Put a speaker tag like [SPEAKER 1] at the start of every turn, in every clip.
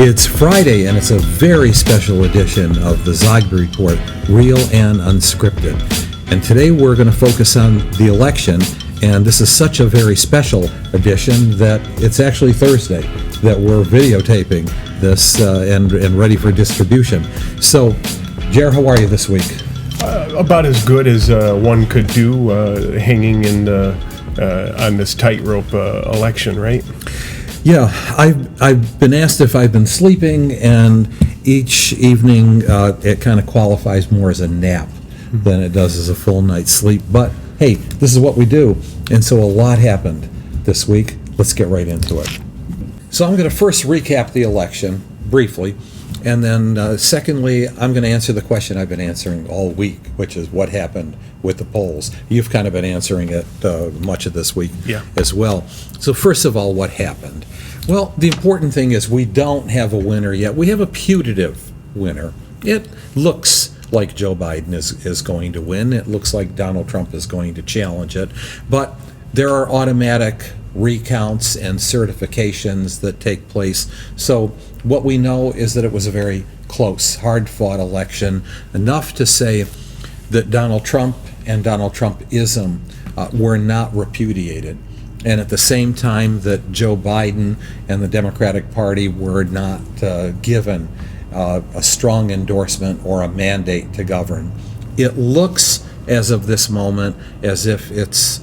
[SPEAKER 1] It's Friday, and it's a very special edition of the Zogby Report, Real and Unscripted. And today we're going to focus on the election, and this is such a very special edition that it's actually Thursday that we're videotaping this and ready for distribution. So, Jer, how are you this week?
[SPEAKER 2] About as good as one could do, hanging in on this tightrope election, right?
[SPEAKER 1] Yeah, I've been asked if I've been sleeping, and each evening it kind of qualifies more as a nap than it does as a full night's sleep. But hey, this is what we do, and so a lot happened this week. Let's get right into it. So I'm going to first recap the election briefly, and then secondly, I'm going to answer the question I've been answering all week, which is what happened with the polls. You've kind of been answering it much of this week as well. So first of all, what happened? Well, the important thing is we don't have a winner yet. We have a putative winner. It looks like Joe Biden is going to win. It looks like Donald Trump is going to challenge it. But there are automatic recounts and certifications that take place. So what we know is that it was a very close, hard-fought election, enough to say that Donald Trump and Donald Trumpism were not repudiated. And at the same time that Joe Biden and the Democratic Party were not given a strong endorsement or a mandate to govern. It looks, as of this moment, as if it's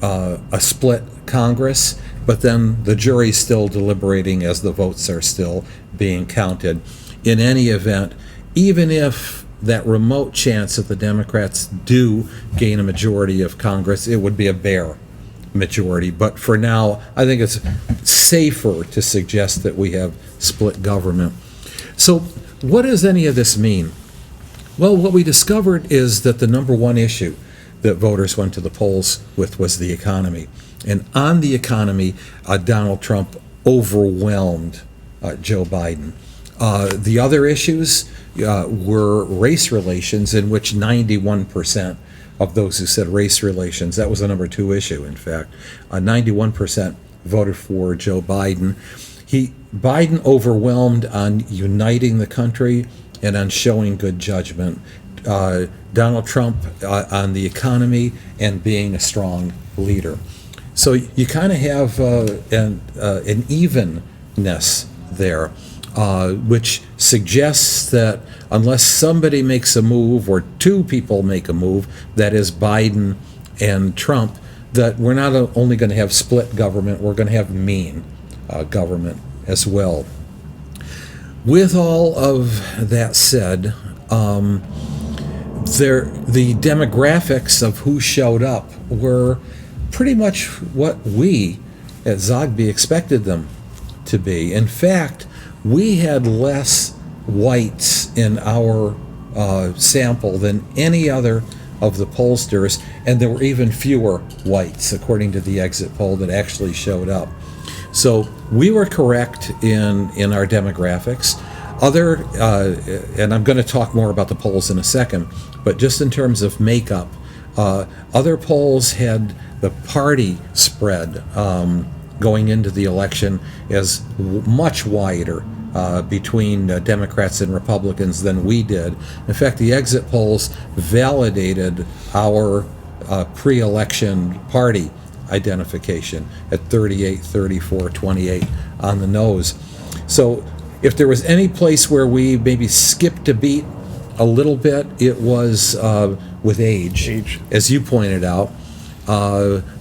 [SPEAKER 1] a split Congress, but then the jury's still deliberating as the votes are still being counted. In any event, even if that remote chance that the Democrats do gain a majority of Congress, it would be a bare majority. But for now, I think it's safer to suggest that we have split government. So what does any of this mean? Well, what we discovered is that the number one issue that voters went to the polls with was the economy. And on the economy, Donald Trump overwhelmed Joe Biden. The other issues were race relations, in which 91% of those who said race relations, that was the number two issue, in fact. 91% voted for Joe Biden. Biden overwhelmed on uniting the country and on showing good judgment. Donald Trump on the economy and being a strong leader. So you kind of have an evenness there, which suggests that unless somebody makes a move or two people make a move, that is Biden and Trump, that we're not only going to have split government, we're going to have mean government as well. With all of that said, the demographics of who showed up were pretty much what we at Zogby expected them to be. In fact, we had less whites in our sample than any other of the pollsters, and there were even fewer whites, according to the exit poll, that actually showed up. So we were correct in our demographics. And I'm going to talk more about the polls in a second, but just in terms of makeup, other polls had the party spread going into the election as much wider between Democrats and Republicans than we did. In fact, the exit polls validated our pre-election party identification at 38, 34, 28 on the nose. So if there was any place where we maybe skipped a beat a little bit, it was with age. As you pointed out.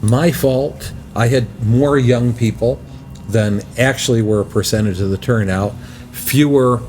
[SPEAKER 1] My fault. I had more young people than actually were a percentage of the turnout, fewer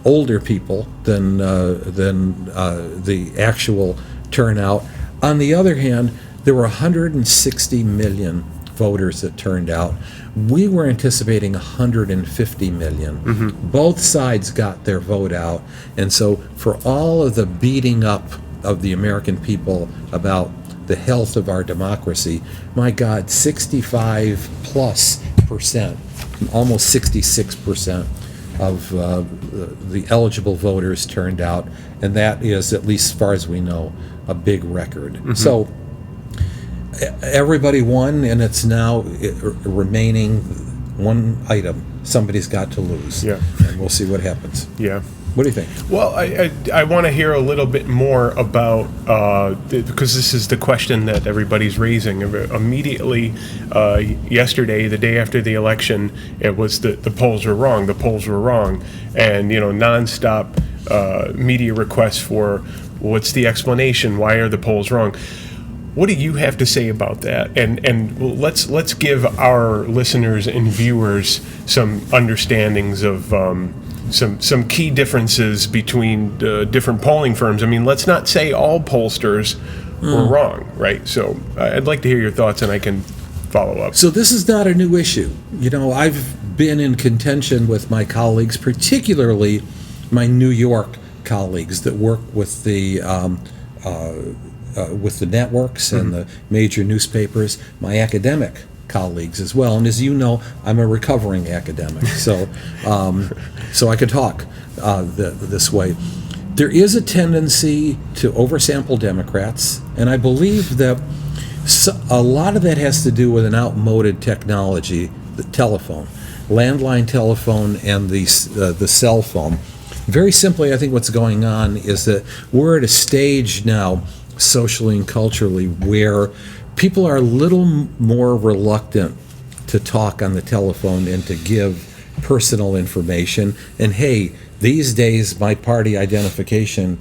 [SPEAKER 1] older people than the actual turnout. On the other hand, there were 160 million voters that turned out. We were anticipating 150 million. Mm-hmm. Both sides got their vote out. And so for all of the beating up of the American people about the health of our democracy, my God, 65+%, almost 66% of the eligible voters turned out. And that is, at least as far as we know, a big record. Mm-hmm. So everybody won, and it's now remaining one item. Somebody's got to lose.
[SPEAKER 2] Yeah.
[SPEAKER 1] And we'll see what happens.
[SPEAKER 2] Yeah.
[SPEAKER 1] What do you think?
[SPEAKER 2] Well, I want to hear a little bit more about, because this is the question that everybody's raising. Immediately yesterday, the day after the election, it was the polls were wrong, and, nonstop media requests for what's the explanation, why are the polls wrong? What do you have to say about that? And let's give our listeners and viewers some understandings of some key differences between different polling firms. I mean, let's not say all pollsters were wrong, right? So I'd like to hear your thoughts, and I can follow up.
[SPEAKER 1] So this is not a new issue. I've been in contention with my colleagues, particularly my New York colleagues that work with the networks and the major newspapers, my academic colleagues as well. And as you know, I'm a recovering academic, so I can talk this way. There is a tendency to oversample Democrats, and I believe that a lot of that has to do with an outmoded technology, the telephone, landline telephone, and the cell phone. Very simply, I think what's going on is that we're at a stage now, socially and culturally, where people are a little more reluctant to talk on the telephone and to give personal information. And hey, these days my party identification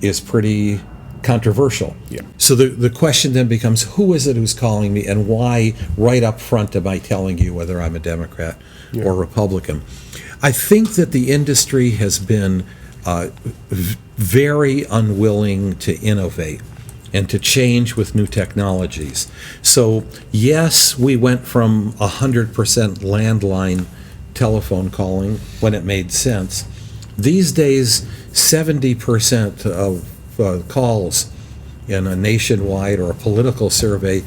[SPEAKER 1] is pretty controversial.
[SPEAKER 2] Yeah.
[SPEAKER 1] So the question then becomes, who is it who's calling me, and why right up front am I telling you whether I'm a Democrat or Republican? I think that the industry has been very unwilling to innovate and to change with new technologies. So yes, we went from 100% landline telephone calling when it made sense. These days, 70% of calls in a nationwide or a political survey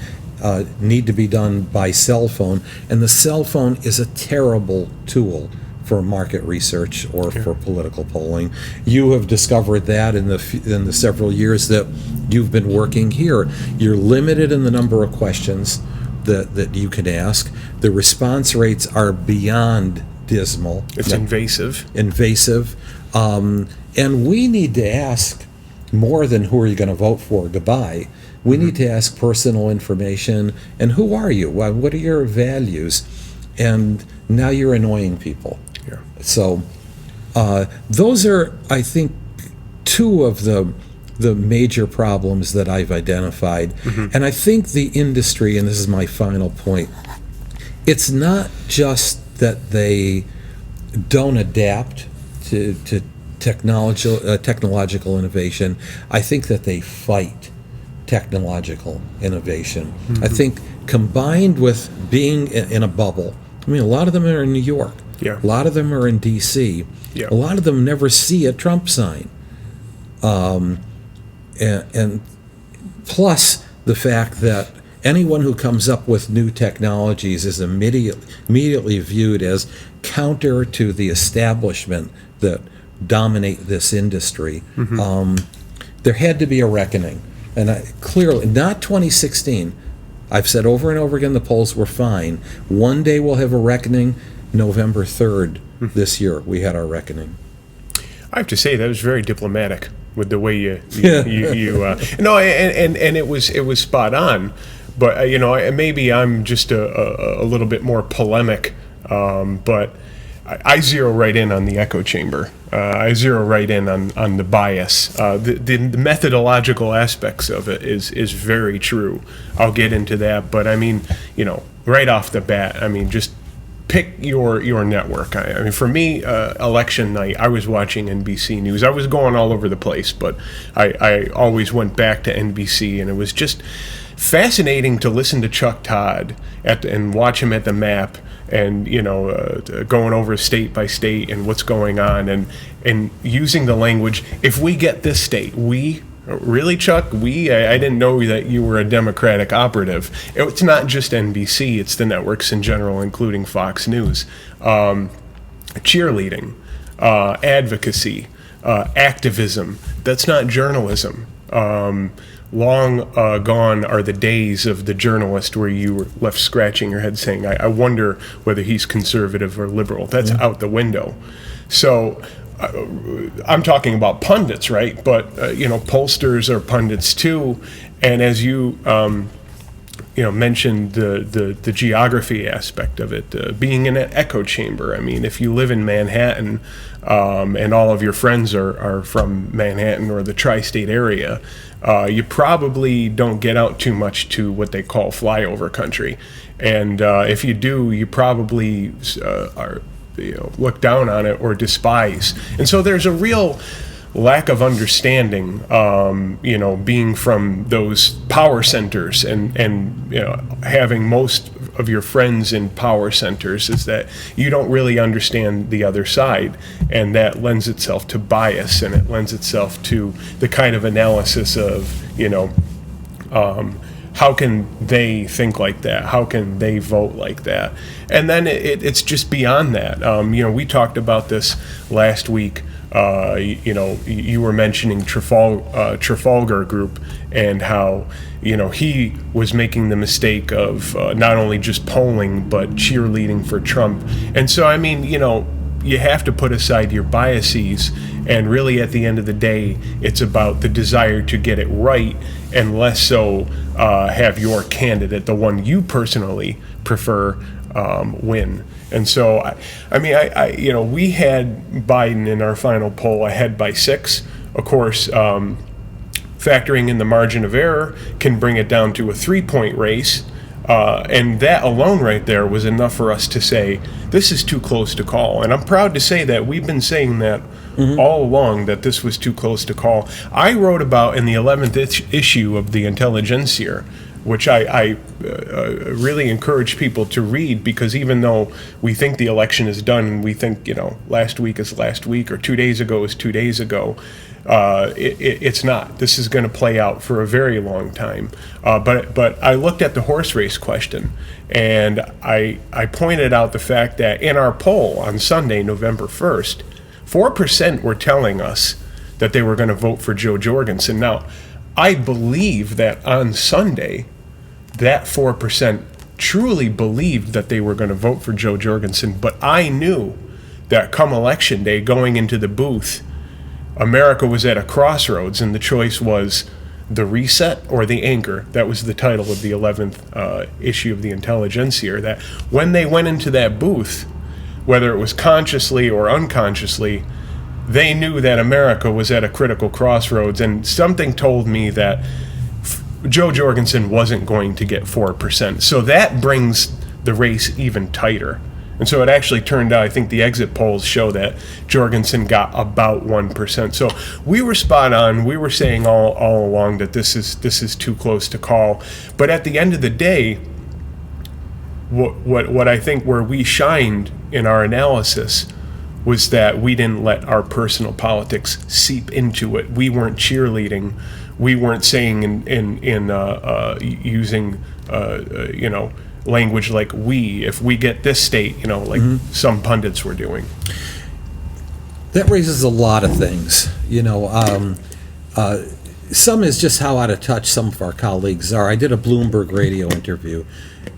[SPEAKER 1] need to be done by cell phone, and the cell phone is a terrible tool for market research or for political polling. You have discovered that in the several years that you've been working here. You're limited in the number of questions that you can ask. The response rates are beyond dismal.
[SPEAKER 2] It's invasive.
[SPEAKER 1] And we need to ask more than who are you going to vote for, goodbye. We need to ask personal information, and who are you? What are your values? And now you're annoying people.
[SPEAKER 2] Yeah.
[SPEAKER 1] So those are, I think, two of the major problems that I've identified. And I think the industry, and this is my final point, it's not just that they don't adapt to technological innovation. I think that they fight technological innovation. I think combined with being in a bubble, I mean, a lot of them are in New York.
[SPEAKER 2] Yeah.
[SPEAKER 1] A lot of them are in D.C.
[SPEAKER 2] Yeah.
[SPEAKER 1] A lot of them never see a Trump sign. And plus the fact that anyone who comes up with new technologies is immediately viewed as counter to the establishment that dominate this industry. There had to be a reckoning. And clearly, not 2016. I've said over and over again the polls were fine. One day we'll have a reckoning. November 3rd this year, we had our reckoning.
[SPEAKER 2] I have to say that was very diplomatic with the way you no, and it was spot on. But maybe I'm just a little bit more polemic. But I zero right in on the echo chamber. I zero right in on the bias. The methodological aspects of it is very true. I'll get into that. But I mean, right off the bat, I mean, just pick your network. I mean, for me, election night, I was watching NBC News. I was going all over the place, but I always went back to NBC, and it was just fascinating to listen to Chuck Todd and watch him at the map, and going over state by state and what's going on, and using the language, if we get this state, really, Chuck? I didn't know that you were a Democratic operative. It's not just NBC, it's the networks in general, including Fox News. Cheerleading, advocacy, activism, that's not journalism. Long gone are the days of the journalist where you were left scratching your head saying, I wonder whether he's conservative or liberal. That's out the window. So I'm talking about pundits, right? But pollsters are pundits too. And as you mentioned the geography aspect of it, being in an echo chamber. I mean, if you live in Manhattan and all of your friends are from Manhattan or the tri-state area, you probably don't get out too much to what they call flyover country. And if you do, you probably are look down on it or despise. And so there's a real lack of understanding, being from those power centers and having most of your friends in power centers, is that you don't really understand the other side, and that lends itself to bias, and it lends itself to the kind of analysis of, how can they think like that? How can they vote like that? And then it's just beyond that. We talked about this last week. You were mentioning Trafalgar Group and how, he was making the mistake of not only just polling, but cheerleading for Trump. And so, I mean, you have to put aside your biases, and really at the end of the day, it's about the desire to get it right, and less so have your candidate, the one you personally prefer, win. And so, we had Biden in our final poll ahead by 6. Of course, factoring in the margin of error can bring it down to a 3-point race. And that alone right there was enough for us to say, this is too close to call. And I'm proud to say that we've been saying that all along, that this was too close to call. I wrote about in the 11th issue of the Intelligencer, which I really encourage people to read, because even though we think the election is done, and we think, last week is last week, or 2 days ago is 2 days ago, it's not. This is going to play out for a very long time. But I looked at the horse race question, and I pointed out the fact that in our poll on Sunday, November 1st, 4% were telling us that they were going to vote for Joe Jorgensen. Now, I believe that on Sunday, that 4% truly believed that they were going to vote for Joe Jorgensen, but I knew that come election day, going into the booth, America was at a crossroads, and the choice was the reset or the anchor. That was the title of the 11th issue of the Intelligencer, that when they went into that booth, whether it was consciously or unconsciously, they knew that America was at a critical crossroads, and something told me that Joe Jorgensen wasn't going to get 4%. So that brings the race even tighter. And so it actually turned out, I think the exit polls show that Jorgensen got about 1%. So we were spot on. We were saying all along that this is too close to call. But at the end of the day, what I think where we shined in our analysis was that we didn't let our personal politics seep into it. We weren't cheerleading. We weren't saying in using language like we, if we get this state, like some pundits were doing.
[SPEAKER 1] That raises a lot of things. Some is just how out of touch some of our colleagues are. I did a Bloomberg radio interview,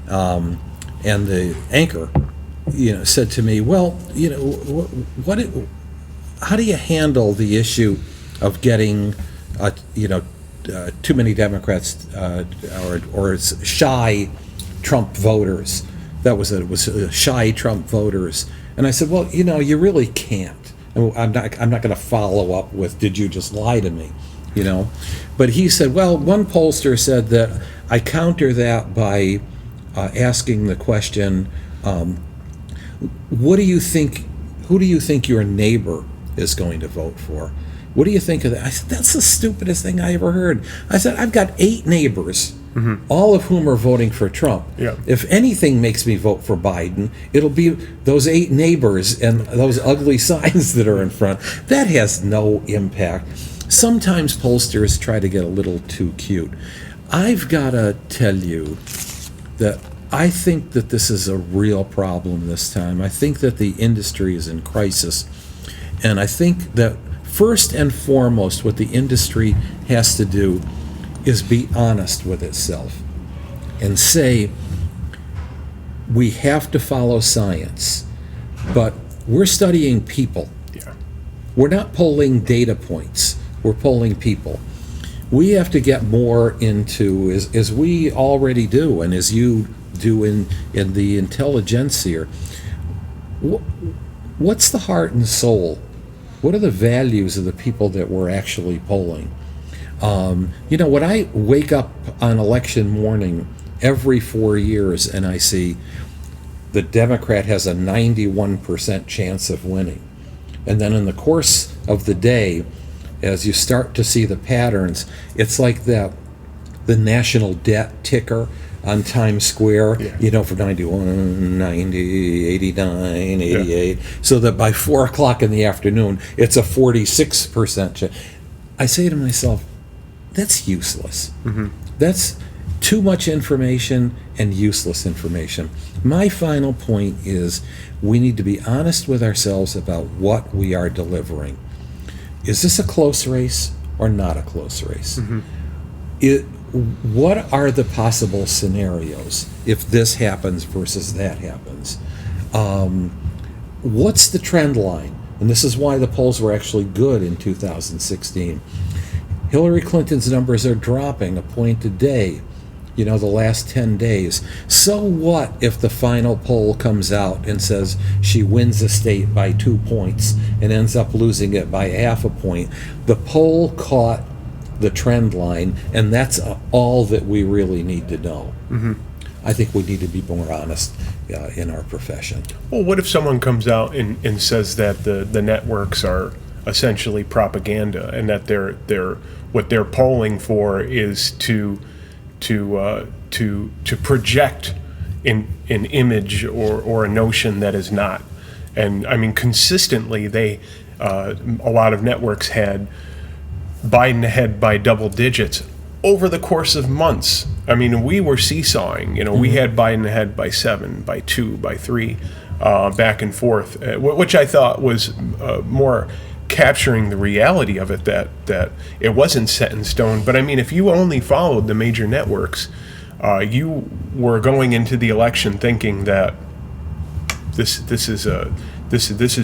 [SPEAKER 1] and the anchor, said to me, "Well, how do you handle the issue of getting, too many Democrats or shy Trump voters?" It was shy Trump voters, and I said, "Well, you really can't." I'm not going to follow up with, "Did you just lie to me?" But he said, "Well, one pollster said that I counter that by asking the question, what do you think? Who do you think your neighbor is going to vote for? What do you think of that?" I said, "That's the stupidest thing I ever heard." I said, "I've got 8 neighbors, all of whom are voting for Trump.
[SPEAKER 2] Yeah.
[SPEAKER 1] If anything makes me vote for Biden, it'll be those 8 neighbors and those ugly signs that are in front. That has no impact." Sometimes pollsters try to get a little too cute. I've got to tell you that I think that this is a real problem this time. I think that the industry is in crisis. And I think that first and foremost, what the industry has to do is be honest with itself and say, we have to follow science, but we're studying people we're not polling data points, we're polling people. We have to get more into, as we already do, and as you do in the intelligentsia, what's the heart and soul? What are the values of the people that we're actually polling? When I wake up on election morning every 4 years and I see the Democrat has a 91% chance of winning, and then in the course of the day, as you start to see the patterns, it's like the national debt ticker on Times Square, for 91, 90, 89, 88, so that by 4 o'clock in the afternoon, it's a 46% chance. I say to myself, that's useless. That's too much information and useless information. My final point is we need to be honest with ourselves about what we are delivering. Is this a close race or not a close race? What are the possible scenarios if this happens versus that happens? What's the trend line? And this is why the polls were actually good in 2016. Hillary Clinton's numbers are dropping a point a day, the last 10 days. So what if the final poll comes out and says she wins the state by 2 points and ends up losing it by half a point? The poll caught the trend line, and that's all that we really need to know. I think we need to be more honest in our profession.
[SPEAKER 2] Well, what if someone comes out and says that the networks are essentially propaganda, and that they're what they're polling for is to project an image or a notion that is not? And I mean, consistently, a lot of networks had Biden ahead by double digits over the course of months. I mean, we were seesawing. We had Biden ahead by 7, by 2, by 3, back and forth, which I thought was more capturing the reality of it, that it wasn't set in stone. But I mean, if you only followed the major networks, you were going into the election thinking that this is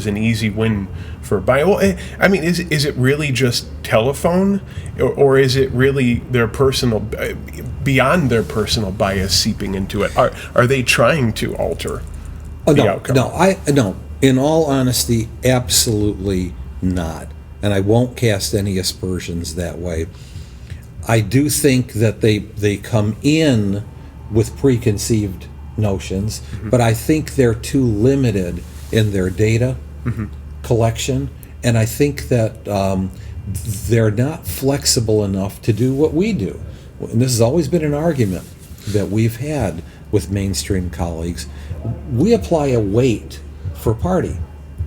[SPEAKER 2] an easy win for Biden. Well, I mean, is it really just telephone, or is it really their personal, beyond their personal bias seeping into it? Are they trying to alter the outcome?
[SPEAKER 1] No. In all honesty, absolutely not. And I won't cast any aspersions that way. I do think that they come in with preconceived notions, but I think they're too limited in their data collection, and I think that they're not flexible enough to do what we do. And this has always been an argument that we've had with mainstream colleagues. We apply a weight for party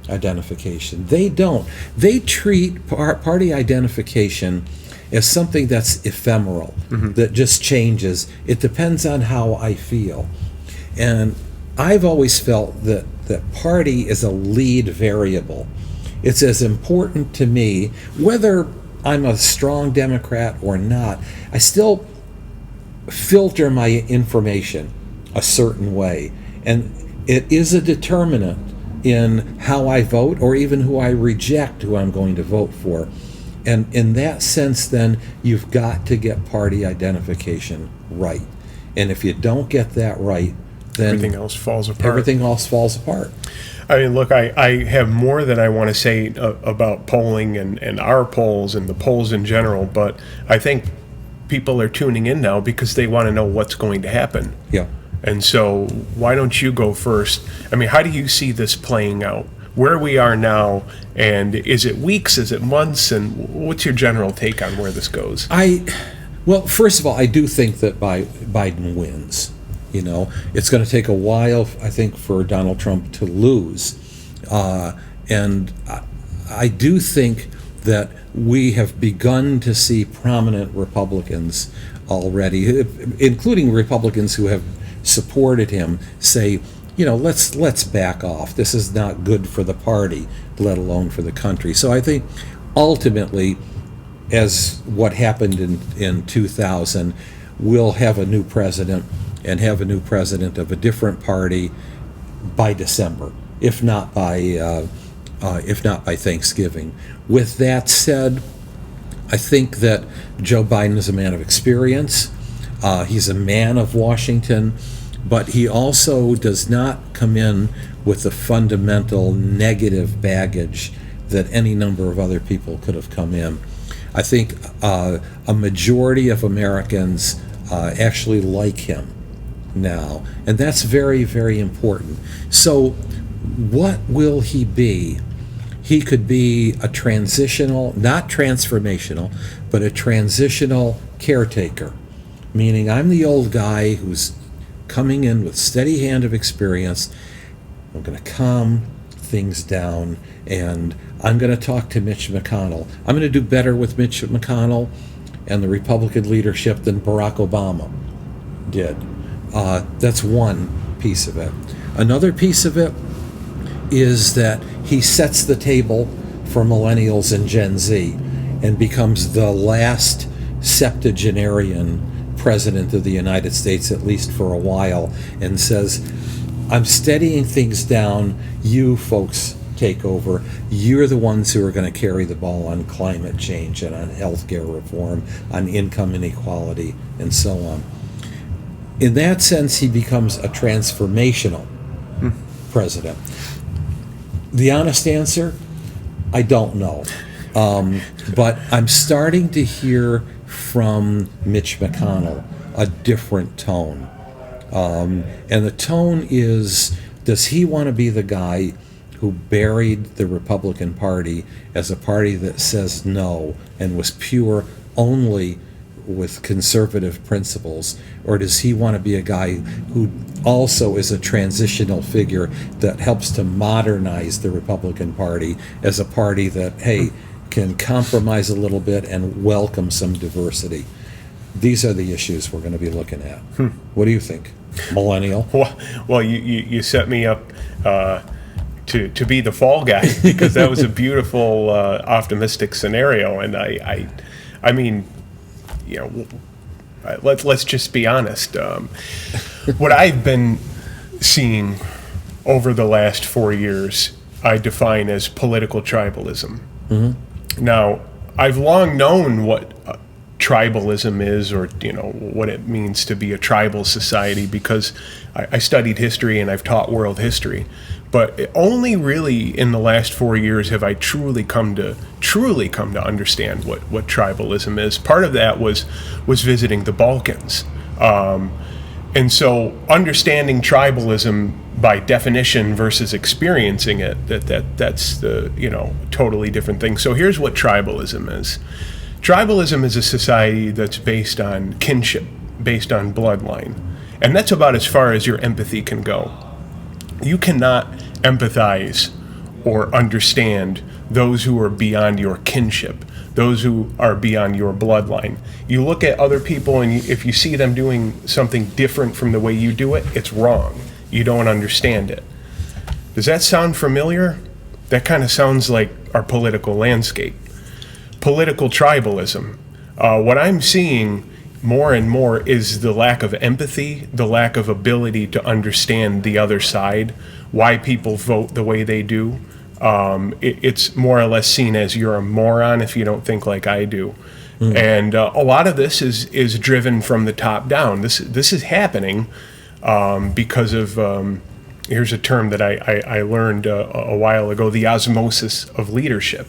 [SPEAKER 1] identification. They don't. They treat party identification as something that's ephemeral, that just changes. It depends on how I feel. And I've always felt that party is a lead variable. It's as important to me, whether I'm a strong Democrat or not, I still filter my information a certain way. And it is a determinant in how I vote, or even who I reject, who I'm going to vote for. And in that sense, then, you've got to get party identification right. And if you don't get that right, then
[SPEAKER 2] everything else falls apart.
[SPEAKER 1] Everything else falls apart.
[SPEAKER 2] I mean, look, I have more that I want to say about polling and our polls and the polls in general, but I think people are tuning in now because they want to know what's going to happen.
[SPEAKER 1] Yeah.
[SPEAKER 2] And so why don't you go first? I mean, how do you see this playing out? Where we are now, and is it weeks, is it months, and what's your general take on where this goes?
[SPEAKER 1] Well, first of all, I do think that Biden wins. It's going to take a while, I think, for Donald Trump to lose. And I do think that we have begun to see prominent Republicans already, including Republicans who have supported him, say, let's back off. This is not good for the party, let alone for the country. So I think ultimately, as what happened in 2000, we'll have a new president, and have a new president of a different party by December, if not by if not by Thanksgiving. With that said, I think that Joe Biden is a man of experience. He's a man of Washington, but he also does not come in with the fundamental negative baggage that any number of other people could have come in. I think a majority of Americans actually like him now, and that's very, very important. So what will he be? He could be a transitional, not transformational, but a transitional caretaker, meaning I'm the old guy who's coming in with steady hand of experience. I'm going to calm things down, and I'm going to talk to Mitch McConnell. I'm going to do better with Mitch McConnell and the Republican leadership than Barack Obama did. That's one piece of it. Another piece of it is that he sets the table for millennials and Gen Z and becomes the last septuagenarian president of the United States, at least for a while, and says, I'm steadying things down, you folks take over. You're the ones who are going to carry the ball on climate change and on healthcare reform, on income inequality, and so on. In that sense, he becomes a transformational president. The honest answer, I don't know. But I'm starting to hear from Mitch McConnell a different tone. And the tone is, does he want to be the guy who buried the Republican Party as a party that says no and was pure only with conservative principles, or does he want to be a guy who also is a transitional figure that helps to modernize the Republican Party as a party that, hey, can compromise a little bit and welcome some diversity? These are the issues we're going to be looking at. What do you think, millennial?
[SPEAKER 2] Well, you set me up to be the fall guy, because that was a beautiful, optimistic scenario, and I mean, you know, let's just be honest. What I've been seeing over the last 4 years, I define as political tribalism. Now, I've long known what tribalism is, or what it means to be a tribal society, because I studied history and I've taught world history. But only really in the last 4 years have I truly come to understand what tribalism is. Part of that was visiting the Balkans. And so understanding tribalism by definition versus experiencing it, that's the totally different thing. So here's what tribalism is. Tribalism is a society that's based on kinship, based on bloodline. And that's about as far as your empathy can go. You cannot empathize or understand those who are beyond your kinship, those who are beyond your bloodline. You look at other people, and if you see them doing something different from the way you do it, it's wrong. You don't understand it. Does that sound familiar? That kind of sounds like our political landscape. Political tribalism. What I'm seeing more and more is the lack of empathy, the lack of ability to understand the other side, why people vote the way they do. It's more or less seen as you're a moron if you don't think like I do. And a lot of this is driven from the top down. This is happening because of, here's a term that I learned a while ago, the osmosis of leadership.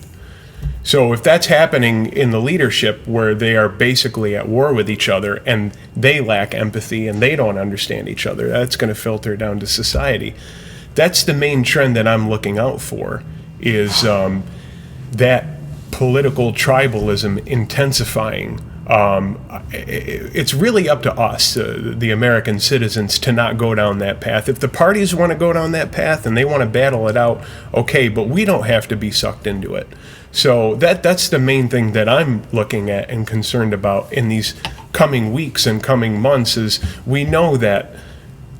[SPEAKER 2] So if that's happening in the leadership, where they are basically at war with each other and they lack empathy and they don't understand each other, that's going to filter down to society. That's the main trend that I'm looking out for, is that political tribalism intensifying. It's really up to us, the American citizens, to not go down that path. If the parties want to go down that path and they want to battle it out, okay, but we don't have to be sucked into it. So that's the main thing that I'm looking at and concerned about in these coming weeks and coming months, is we know that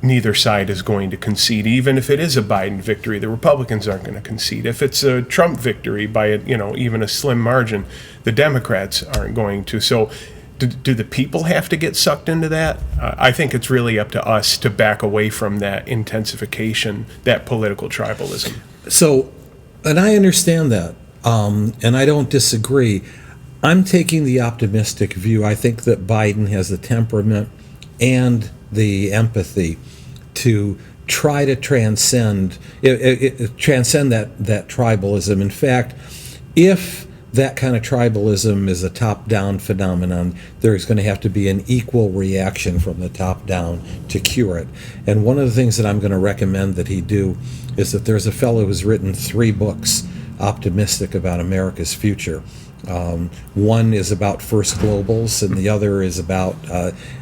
[SPEAKER 2] neither side is going to concede. Even if it is a Biden victory, the Republicans aren't going to concede. If it's a Trump victory by even a slim margin, the Democrats aren't going to. So do the people have to get sucked into that? I think it's really up to us to back away from that intensification, that political tribalism.
[SPEAKER 1] So And I understand that, and I don't disagree. I'm taking the optimistic view. I think that Biden has the temperament and the empathy to try to transcend that tribalism. In fact, if that kind of tribalism is a top-down phenomenon, there's going to have to be an equal reaction from the top down to cure it. And one of the things that I'm going to recommend that he do is that there's a fellow who's written 3 books optimistic about America's future. One is about first globals, and the other is about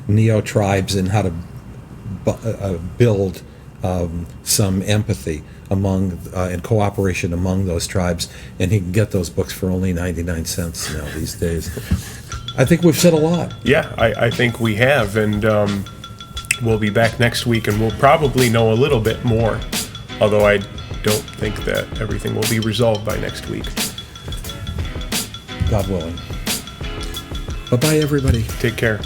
[SPEAKER 1] neo-tribes and how to build some empathy among and cooperation among those tribes. And he can get those books for only 99 cents now these days. I think we've said a lot.
[SPEAKER 2] Yeah, I think we have, and we'll be back next week, and we'll probably know a little bit more, although I don't think that everything will be resolved by next week.
[SPEAKER 1] God willing. Bye-bye, everybody.
[SPEAKER 2] Take care.